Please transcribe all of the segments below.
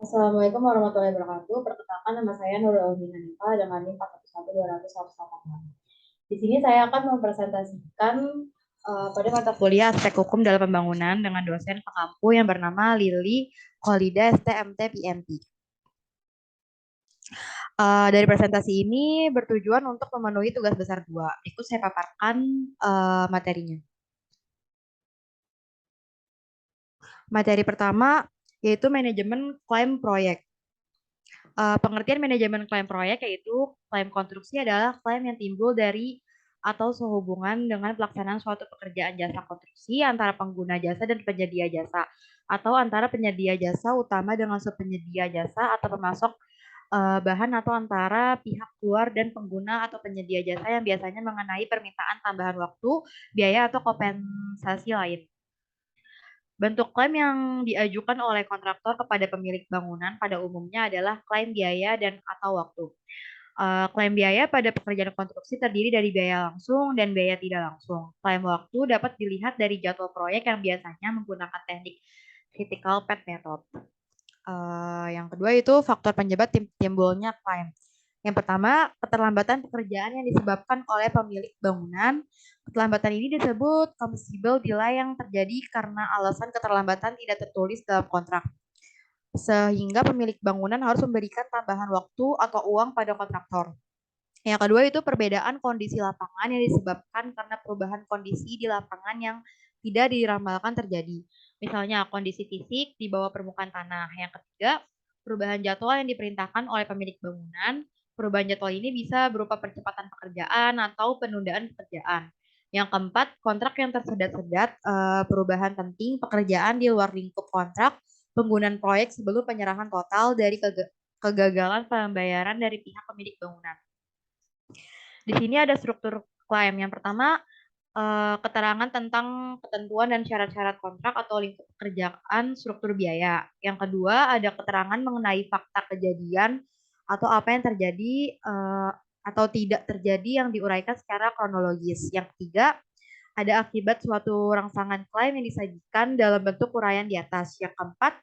Assalamualaikum warahmatullahi wabarakatuh. Perkenalkan nama saya Nurul Audin Hanifah dengan NIM 411-200-188. Di sini saya akan mempresentasikan pada mata kuliah aspek hukum dalam pembangunan dengan dosen pengampu yang bernama Lili Kholida STMT PMP. Dari presentasi ini bertujuan untuk memenuhi tugas besar 2. Ikut saya paparkan materinya. Materi pertama yaitu manajemen klaim proyek. Pengertian manajemen klaim proyek yaitu klaim konstruksi adalah klaim yang timbul dari atau sehubungan dengan pelaksanaan suatu pekerjaan jasa konstruksi antara pengguna jasa dan penyedia jasa, atau antara penyedia jasa utama dengan subpenyedia jasa atau pemasok bahan, atau antara pihak luar dan pengguna atau penyedia jasa yang biasanya mengenai permintaan tambahan waktu, biaya, atau kompensasi lain. Bentuk klaim yang diajukan oleh kontraktor kepada pemilik bangunan pada umumnya adalah klaim biaya dan atau waktu. Klaim biaya pada pekerjaan konstruksi terdiri dari biaya langsung dan biaya tidak langsung. Klaim waktu dapat dilihat dari jadwal proyek yang biasanya menggunakan teknik critical path method. Yang kedua itu faktor penyebab timbulnya klaim. Yang pertama, keterlambatan pekerjaan yang disebabkan oleh pemilik bangunan. Keterlambatan ini disebut compensable delay yang terjadi karena alasan keterlambatan tidak tertulis dalam kontrak, sehingga pemilik bangunan harus memberikan tambahan waktu atau uang pada kontraktor. Yang kedua itu perbedaan kondisi lapangan yang disebabkan karena perubahan kondisi di lapangan yang tidak diramalkan terjadi. Misalnya kondisi fisik di bawah permukaan tanah. Yang ketiga, perubahan jadwal yang diperintahkan oleh pemilik bangunan. Perubahan jadwal ini bisa berupa percepatan pekerjaan atau penundaan pekerjaan. Yang keempat, kontrak yang tersedat-sedat, perubahan penting pekerjaan di luar lingkup kontrak, penggunaan proyek sebelum penyerahan total dari kegagalan pembayaran dari pihak pemilik bangunan. Di sini ada struktur klaim. Yang pertama, keterangan tentang ketentuan dan syarat-syarat kontrak atau lingkup pekerjaan struktur biaya. Yang kedua, ada keterangan mengenai fakta kejadian atau apa yang terjadi atau tidak terjadi yang diuraikan secara kronologis. Yang ketiga, ada akibat suatu rangsangan klaim yang disajikan dalam bentuk uraian di atas. Yang keempat,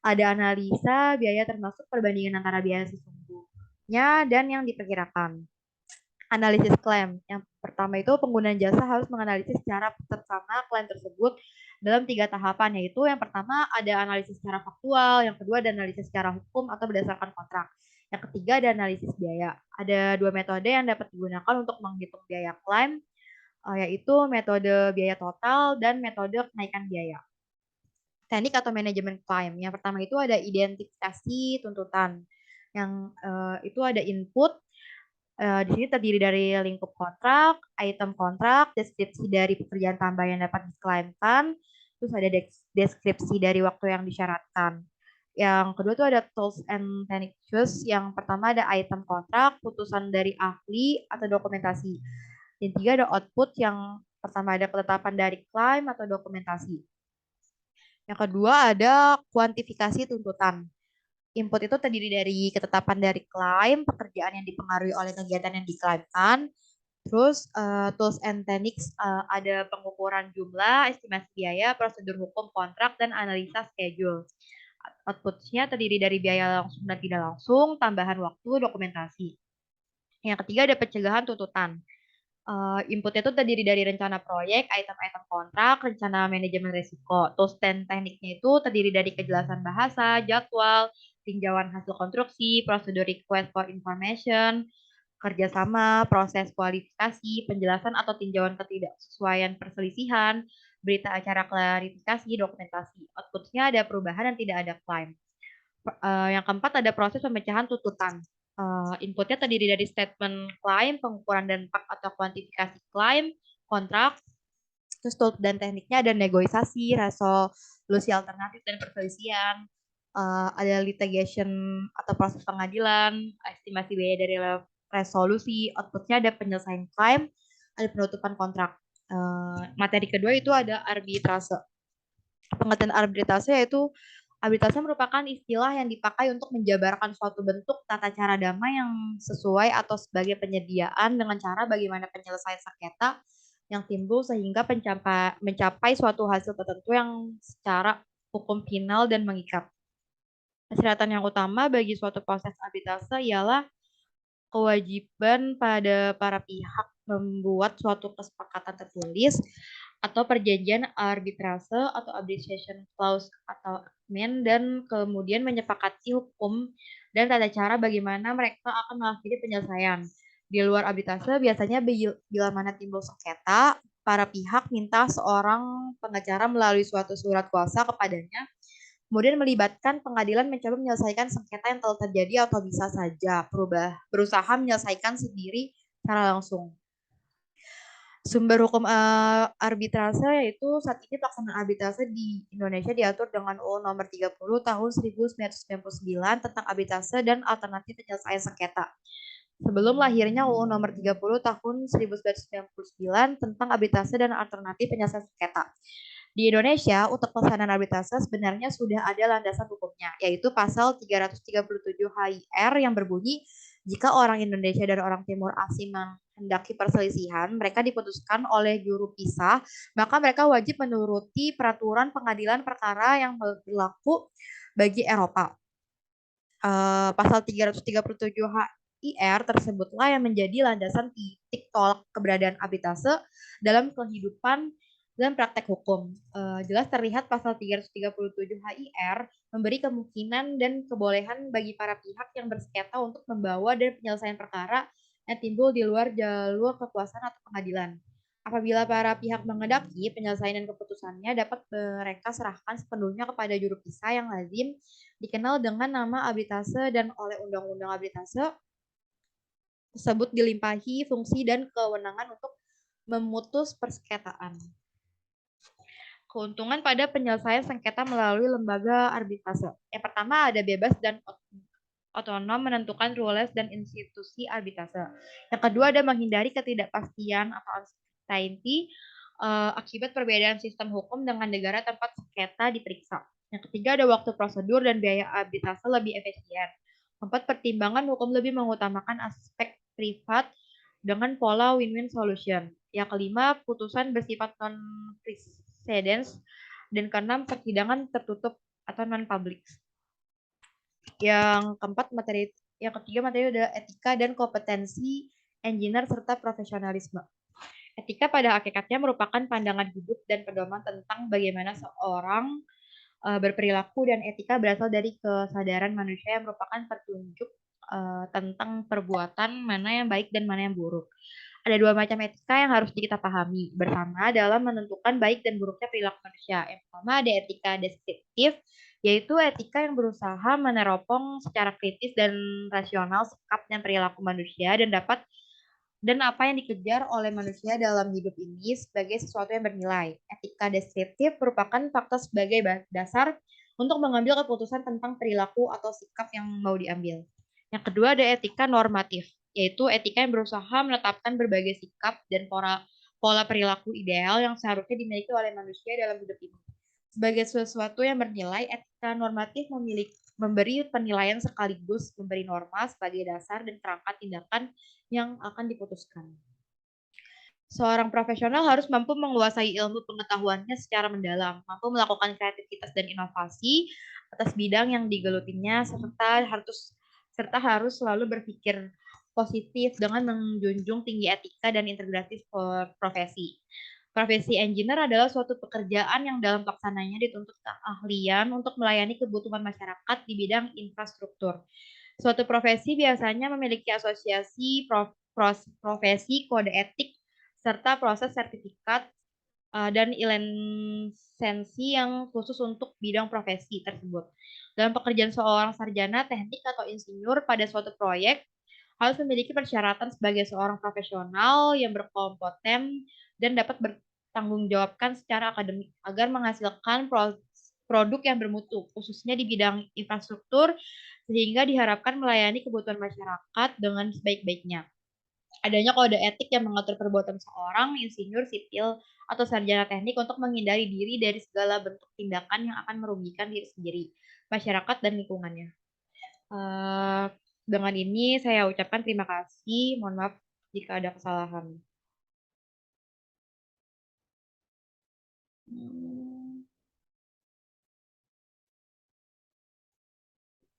ada analisa biaya termasuk perbandingan antara biaya sesungguhnya dan yang diperkirakan. Analisis klaim. Yang pertama itu penggunaan jasa harus menganalisis secara seksama klaim tersebut dalam 3 tahapan, yaitu yang pertama ada analisis secara faktual, yang kedua ada analisis secara hukum atau berdasarkan kontrak, yang ketiga ada analisis biaya. Ada 2 metode yang dapat digunakan untuk menghitung biaya klaim, yaitu metode biaya total dan metode kenaikan biaya. Teknik atau manajemen klaim. Yang pertama itu ada identifikasi tuntutan. Yang itu ada input. Di sini terdiri dari lingkup kontrak, item kontrak, deskripsi dari pekerjaan tambah yang dapat diklaimkan, terus ada deskripsi dari waktu yang disyaratkan. Yang kedua itu ada tools and techniques. Yang pertama ada item kontrak, putusan dari ahli atau dokumentasi. Yang ketiga ada output. Yang pertama ada ketetapan dari klaim atau dokumentasi. Yang kedua ada kuantifikasi tuntutan. Input itu terdiri dari ketetapan dari klaim, pekerjaan yang dipengaruhi oleh kegiatan yang diklaimkan, terus tools and techniques, ada pengukuran jumlah, estimasi biaya, prosedur hukum kontrak, dan analisa schedule. Outputnya terdiri dari biaya langsung dan tidak langsung, tambahan waktu, dokumentasi. Yang ketiga ada pencegahan tuntutan. Inputnya itu terdiri dari rencana proyek, item-item kontrak, rencana manajemen risiko. Tools dan tekniknya itu terdiri dari kejelasan bahasa, jadwal, tinjauan hasil konstruksi, prosedur request for information, kerjasama, proses kualifikasi, penjelasan atau tinjauan ketidaksesuaian perselisihan, berita acara klarifikasi, dokumentasi. Outputnya ada perubahan dan tidak ada klaim. Yang keempat ada proses pemecahan tuntutan. Inputnya terdiri dari statement klaim, pengukuran dampak atau kuantifikasi klaim, kontrak, terus tool dan tekniknya ada negosiasi, resolusi alternatif dan perselisihan, ada litigation atau proses pengadilan, estimasi biaya dari resolusi, outputnya ada penyelesaian klaim, ada penutupan kontrak. Materi kedua itu ada arbitrase. Pengertian arbitrase yaitu arbitrase merupakan istilah yang dipakai untuk menjabarkan suatu bentuk tata cara damai yang sesuai atau sebagai penyediaan dengan cara bagaimana penyelesaian sengketa yang timbul sehingga mencapai suatu hasil tertentu yang secara hukum final dan mengikat. Persyaratan yang utama bagi suatu proses arbitase ialah kewajiban pada para pihak membuat suatu kesepakatan tertulis atau perjanjian arbitrase atau arbitration clause atau agreement, dan kemudian menyepakati hukum dan tata cara bagaimana mereka akan mengakhiri penyelesaian. Di luar arbitrase biasanya bila mana timbul sengketa, para pihak minta seorang pengacara melalui suatu surat kuasa kepadanya, kemudian melibatkan pengadilan mencoba menyelesaikan sengketa yang telah terjadi atau bisa saja berusaha menyelesaikan sendiri secara langsung. Sumber hukum arbitrase yaitu saat ini pelaksanaan arbitrase di Indonesia diatur dengan UU Nomor 30 Tahun 1999 tentang arbitrase dan alternatif penyelesaian sengketa. Sebelum lahirnya UU Nomor 30 Tahun 1999 tentang arbitrase dan alternatif penyelesaian sengketa. Di Indonesia, untuk pelaksanaan arbitrase sebenarnya sudah ada landasan hukumnya, yaitu pasal 337 HIR yang berbunyi, jika orang Indonesia dan orang Timur Asing menghendaki perselisihan, mereka diputuskan oleh juru pisah, maka mereka wajib menuruti peraturan pengadilan perkara yang berlaku bagi Eropa. Pasal 337 HIR tersebutlah yang menjadi landasan titik tolak keberadaan arbitrase dalam kehidupan dan praktek hukum. Jelas terlihat pasal 337 HIR memberi kemungkinan dan kebolehan bagi para pihak yang bersengketa untuk membawa dan penyelesaian perkara yang timbul di luar jalur kekuasaan atau pengadilan. Apabila para pihak menghendaki, penyelesaian dan keputusannya dapat mereka serahkan sepenuhnya kepada juru pisah yang lazim dikenal dengan nama arbitrase, dan oleh Undang-Undang Arbitrase tersebut dilimpahi fungsi dan kewenangan untuk memutus persengketaan. Keuntungan pada penyelesaian sengketa melalui lembaga arbitrase. Yang pertama, ada bebas dan otonom menentukan rules dan institusi arbitrase. Yang kedua, ada menghindari ketidakpastian atau uncertainty akibat perbedaan sistem hukum dengan negara tempat sengketa diperiksa. Yang ketiga, ada waktu prosedur dan biaya arbitrase lebih efisien. Keempat, pertimbangan hukum lebih mengutamakan aspek privat dengan pola win-win solution. Yang kelima, putusan bersifat non-precedence. Dan keenam, persidangan tertutup atau non-public. Yang keempat, yang ketiga materi adalah etika dan kompetensi engineer serta profesionalisme. Etika pada hakikatnya merupakan pandangan hidup dan pedoman tentang bagaimana seorang berperilaku, dan etika berasal dari kesadaran manusia yang merupakan petunjuk tentang perbuatan mana yang baik dan mana yang buruk. Ada dua macam etika yang harus kita pahami bersama dalam menentukan baik dan buruknya perilaku manusia. Yang pertama ada etika deskriptif, yaitu etika yang berusaha meneropong secara kritis dan rasional sikap dan perilaku manusia dan apa yang dikejar oleh manusia dalam hidup ini sebagai sesuatu yang bernilai. Etika deskriptif merupakan fakta sebagai dasar untuk mengambil keputusan tentang perilaku atau sikap yang mau diambil. Yang kedua ada etika normatif, yaitu etika yang berusaha menetapkan berbagai sikap dan pola perilaku ideal yang seharusnya dimiliki oleh manusia dalam hidup ini. Sebagai sesuatu yang bernilai, etika normatif memberi penilaian sekaligus memberi norma sebagai dasar dan kerangka tindakan yang akan diputuskan. Seorang profesional harus mampu menguasai ilmu pengetahuannya secara mendalam, mampu melakukan kreativitas dan inovasi atas bidang yang digelutinya, serta harus selalu berpikir positif dengan menjunjung tinggi etika dan integrasi profesi. Profesi engineer adalah suatu pekerjaan yang dalam pelaksananya dituntut keahlian untuk melayani kebutuhan masyarakat di bidang infrastruktur. Suatu profesi biasanya memiliki asosiasi profesi, kode etik, serta proses sertifikat dan lisensi yang khusus untuk bidang profesi tersebut. Dalam pekerjaan seorang sarjana teknik atau insinyur pada suatu proyek, harus memiliki persyaratan sebagai seorang profesional yang berkompeten dan dapat bertanggung jawabkan secara akademik agar menghasilkan produk yang bermutu, khususnya di bidang infrastruktur, sehingga diharapkan melayani kebutuhan masyarakat dengan sebaik-baiknya. Adanya kode etik yang mengatur perbuatan seorang insinyur sipil atau sarjana teknik untuk menghindari diri dari segala bentuk tindakan yang akan merugikan diri sendiri, masyarakat, dan lingkungannya. Dengan ini saya ucapkan terima kasih. Mohon maaf jika ada kesalahan.